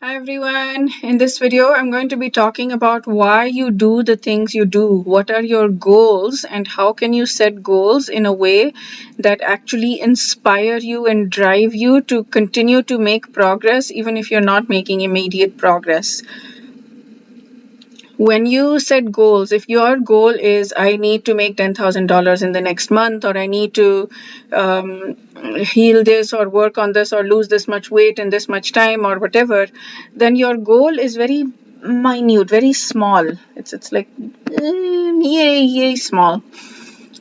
Hi everyone. In this video, I'm going to be talking about why you do the things you do. What are your goals and how can you set goals in a way that actually inspire you and drive you to continue to make progress even if you're not making immediate progress. When you set goals, if your goal is I need to make $10,000 in the next month, or I need to heal this or work on this or lose this much weight in this much time or whatever, then your goal is very minute, very small. It's like yay small.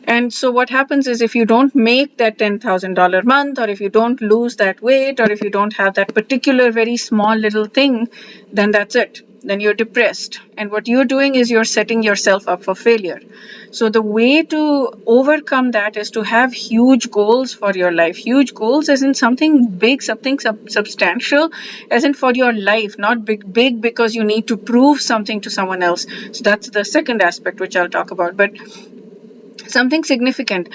And so what happens is if you don't make that $10,000 month, or if you don't lose that weight, or if you don't have that particular very small little thing, then that's it. Then you're depressed. And what you're doing is you're setting yourself up for failure. So the way to overcome that is to have huge goals for your life. Huge goals as in something big, something substantial, as in for your life, not big because you need to prove something to someone else. So that's the second aspect which I'll talk about. But something significant.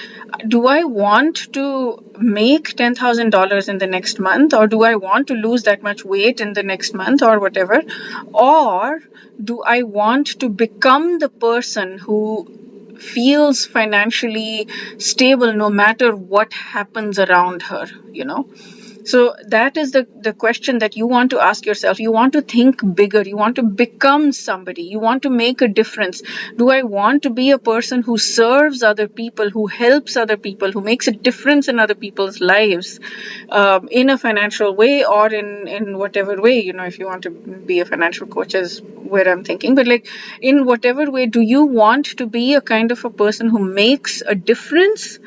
Do I want to make $10,000 in the next month, or do I want to lose that much weight in the next month, or whatever? Or do I want to become the person who feels financially stable no matter what happens around her, So that is the question that you want to ask yourself. You want to think bigger. You want to become somebody. You want to make a difference. Do I want to be a person who serves other people, who helps other people, who makes a difference in other people's lives in a financial way or in whatever way, if you want to be a financial coach is where I'm thinking. But like in whatever way, do you want to be a kind of a person who makes a difference?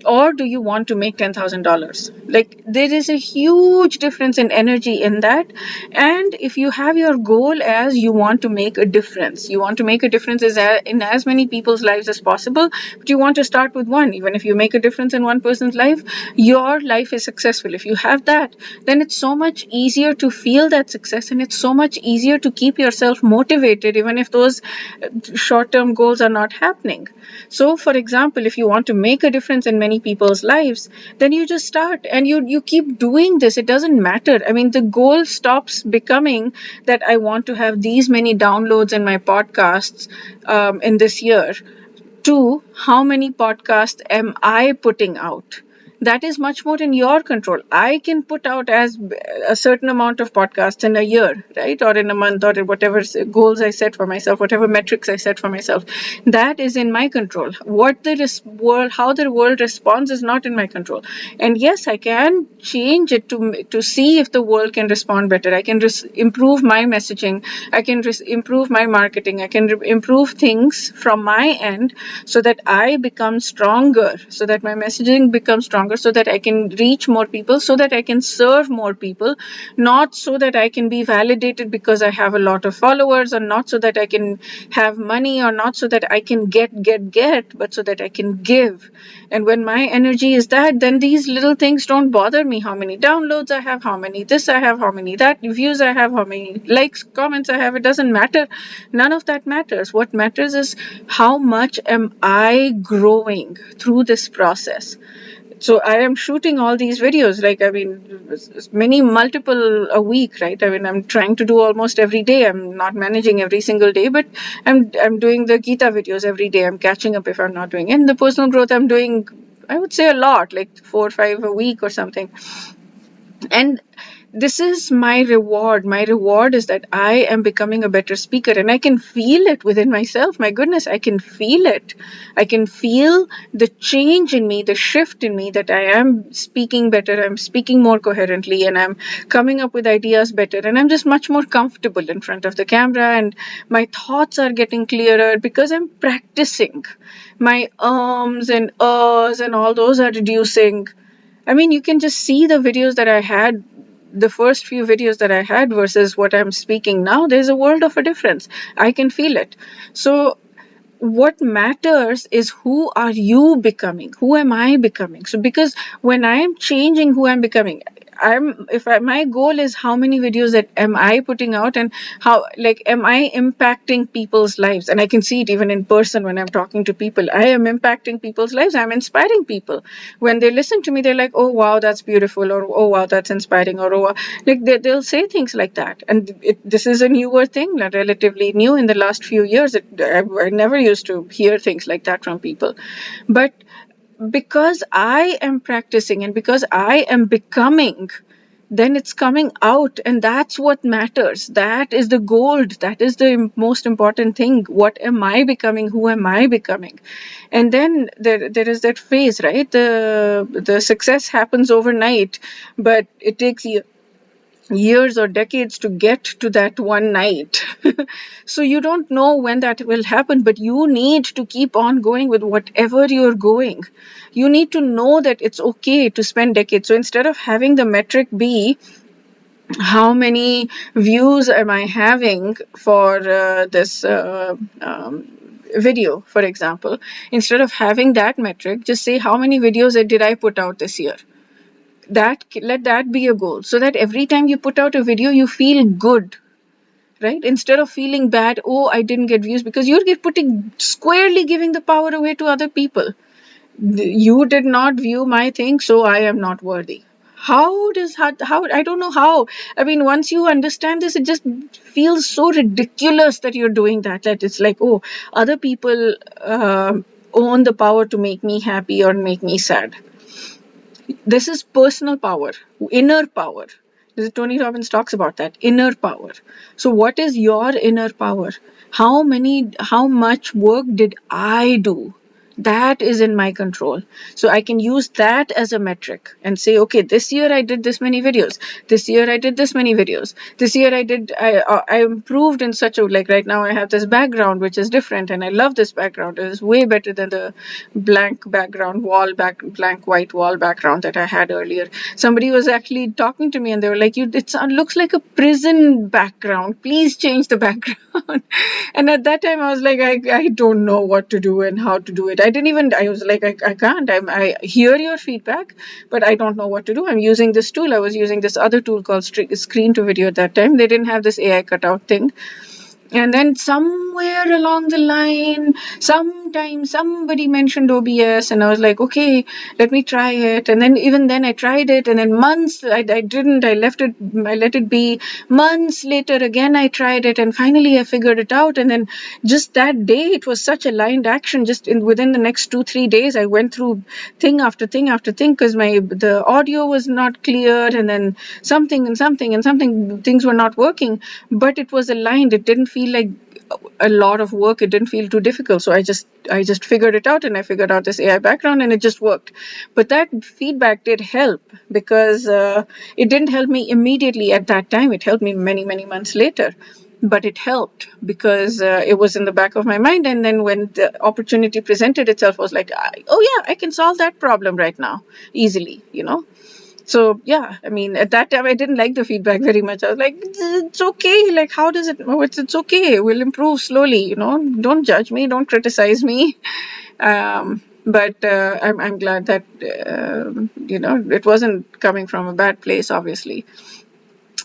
Or do you want to make $10,000? Like there is a huge difference in energy in that. And if you have your goal as you want to make a difference, you want to make a difference in as many people's lives as possible, but you want to start with one. Even if you make a difference in one person's life, your life is successful. If you have that, then it's so much easier to feel that success, and it's so much easier to keep yourself motivated even if those short-term goals are not happening. So for example, if you want to make a difference in many people's lives, then you just start and you keep doing this. It doesn't matter. I mean, the goal stops becoming that I want to have these many downloads in my podcasts in this year, to how many podcasts am I putting out. That is much more in your control. I can put out as a certain amount of podcasts in a year, right? Or in a month, or whatever goals I set for myself, whatever metrics I set for myself. That is in my control. What the world, how the world responds is not in my control. And yes, I can change it to see if the world can respond better. I can improve my messaging. I can improve my marketing. I can improve things from my end so that I become stronger, so that my messaging becomes stronger, so that I can reach more people, so that I can serve more people, not so that I can be validated because I have a lot of followers, or not so that I can have money, or not so that I can get, but so that I can give. And when my energy is that, then these little things don't bother me. How many downloads I have, how many this I have, how many that views I have, how many likes, comments I have, it doesn't matter. None of that matters. What matters is how much am I growing through this process. So I am shooting all these videos, like, I mean, many multiple a week, right? I mean, I'm trying to do almost every day. I'm not managing every single day, but I'm doing the Gita videos every day. I'm catching up if I'm not doing it. And the personal growth I'm doing, I would say a lot, like 4 or 5 a week or something. And this is my reward. My reward is that I am becoming a better speaker, and I can feel it within myself. My goodness, I can feel it. I can feel the change in me, the shift in me, that I am speaking better. I'm speaking more coherently, and I'm coming up with ideas better. And I'm just much more comfortable in front of the camera, and my thoughts are getting clearer because I'm practicing. My ums and uhs and all those are reducing. I mean, you can just see the videos that I had, the first few videos that I had versus what I'm speaking now. There's a world of a difference. I can feel it. So what matters is, who are you becoming? Who am I becoming? So because when I am changing who I'm becoming, my goal is how many videos that am I putting out, and how, like, am I impacting people's lives? And I can see it even in person when I'm talking to people. I am impacting people's lives. I'm inspiring people. When they listen to me, they're like, oh wow, that's beautiful, or oh wow, that's inspiring, or oh wow. Like they'll say things like that. And this is a newer thing, like relatively new in the last few years. I never used to hear things like that from people. But because I am practicing and because I am becoming, then it's coming out, and that's what matters. That is the gold. That is the most important thing. What am I becoming? Who am I becoming? And then there is that phase, right? The success happens overnight, but it takes years or decades to get to that one night. So you don't know when that will happen, but you need to keep on going with whatever you're going. You need to know that it's okay to spend decades. So instead of having the metric be how many views am I having for this video, for example, instead of having that metric, just say how many videos did I put out this year. That, let that be a goal, so that every time you put out a video you feel good, right? Instead of feeling bad, oh, I didn't get views, because you're putting squarely giving the power away to other people. You did not view my thing, so I am not worthy. How I don't know how. I mean, once you understand this, it just feels so ridiculous that you're doing that. That it's like, oh, other people own the power to make me happy or make me sad. This is personal power, inner power. Tony Robbins talks about that inner power. So what is your inner power? How much work did I do? That is in my control. So I can use that as a metric and say, okay, this year I did this many videos. This year I did this many videos. This year I improved in such a, like right now I have this background which is different, and I love this background. It is way better than the blank white wall background that I had earlier. Somebody was actually talking to me and they were like, it looks like a prison background. Please change the background. And at that time I was like, I don't know what to do and how to do it. I was like, I can't. I hear your feedback, but I don't know what to do. I'm using this tool. I was using this other tool called Screen to Video at that time. They didn't have this AI cutout thing. And then somewhere along the line, sometime somebody mentioned OBS, and I was like, okay, let me try it. And then even then I tried it, and then months I didn't. I let it be. Months later again I tried it, and finally I figured it out. And then just that day, it was such a aligned action. Just within the next 2-3 days, I went through thing after thing after thing, because the audio was not clear, and then something and something and something, things were not working, but it was aligned. It didn't feel like a lot of work. It didn't feel too difficult. So I just figured it out, and I figured out this AI background, and it just worked. But that feedback did help, because it didn't help me immediately at that time. It helped me many months later. But it helped because it was in the back of my mind. And then when the opportunity presented itself, I was like, oh yeah, I can solve that problem right now easily. So yeah, I mean, at that time I didn't like the feedback very much. I was like, it's okay. Like, how does it? Oh, it's okay. We'll improve slowly. Don't judge me. Don't criticize me. But I'm glad that it wasn't coming from a bad place, obviously.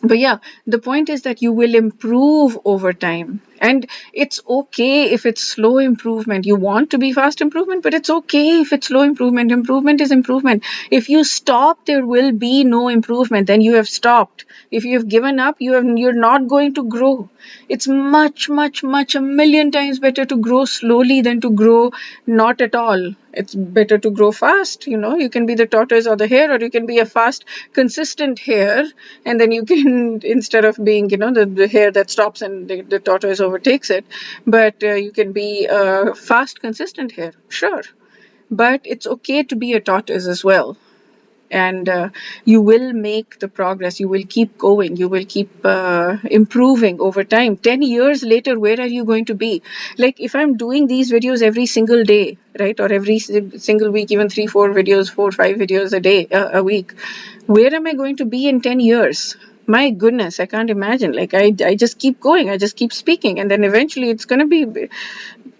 But yeah, the point is that you will improve over time, and it's okay if it's slow improvement. You want to be fast improvement, but it's okay if it's slow improvement. Improvement is improvement. If you stop, there will be no improvement. Then you have stopped. If you have given up, you're not going to grow. It's much a million times better to grow slowly than to grow not at all. It's better to grow fast. You can be the tortoise or the hare, or you can be a fast consistent hare, and then you can, instead of being the hare that stops and the tortoise overtakes it, but you can be a fast consistent hare, sure. But it's okay to be a tortoise as well. And you will make the progress. You will keep going. You will keep improving over time. 10 years later, where are you going to be? Like, if I'm doing these videos every single day, right, or every single week, even 3-4 videos, 4-5 videos a day, a week, where am I going to be in 10 years? My goodness, I can't imagine. Like, I just keep going. I just keep speaking, and then eventually it's going to be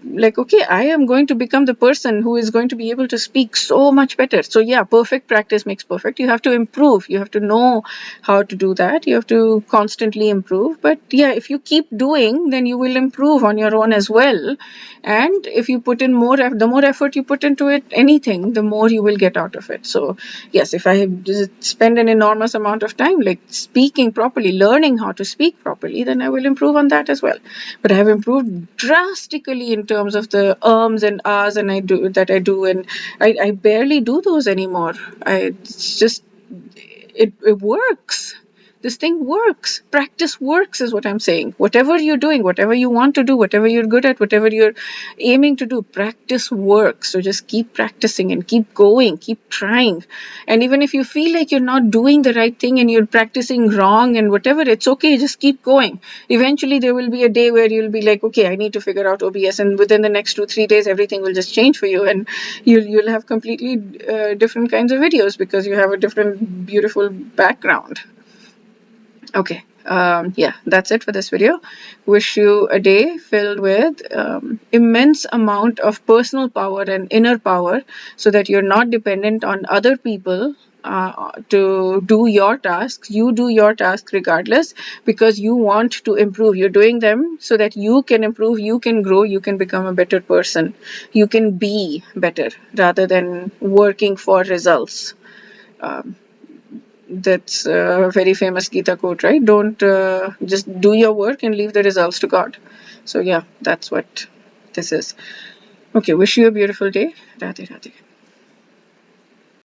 like, okay, I am going to become the person who is going to be able to speak so much better. So yeah, perfect practice makes perfect. You have to improve. You have to know how to do that. You have to constantly improve. But yeah, if you keep doing, then you will improve on your own as well. And if you put in more, the more effort you put into it, anything, the more you will get out of it. So yes, if I spend an enormous amount of time like speaking properly, learning how to speak properly, then I will improve on that as well. But I have improved drastically in terms of the ums and ahs and I do, and I barely do those anymore. It's just it works. This thing works. Practice works is what I'm saying. Whatever you're doing, whatever you want to do, whatever you're good at, whatever you're aiming to do, practice works. So just keep practicing and keep going, keep trying. And even if you feel like you're not doing the right thing and you're practicing wrong and whatever, it's okay. Just keep going. Eventually, there will be a day where you'll be like, okay, I need to figure out OBS, and within the next 2-3 days, everything will just change for you, and you'll have completely different kinds of videos because you have a different beautiful background. Okay. Yeah, that's it for this video. Wish you a day filled with immense amount of personal power and inner power, so that you're not dependent on other people to do your tasks. You do your tasks regardless because you want to improve. You're doing them so that you can improve, you can grow, you can become a better person. You can be better rather than working for results. Um, that's a very famous Gita quote, right? Don't just do your work and leave the results to God. So yeah, that's what this is. Okay, wish you a beautiful day. Radhe Radhe.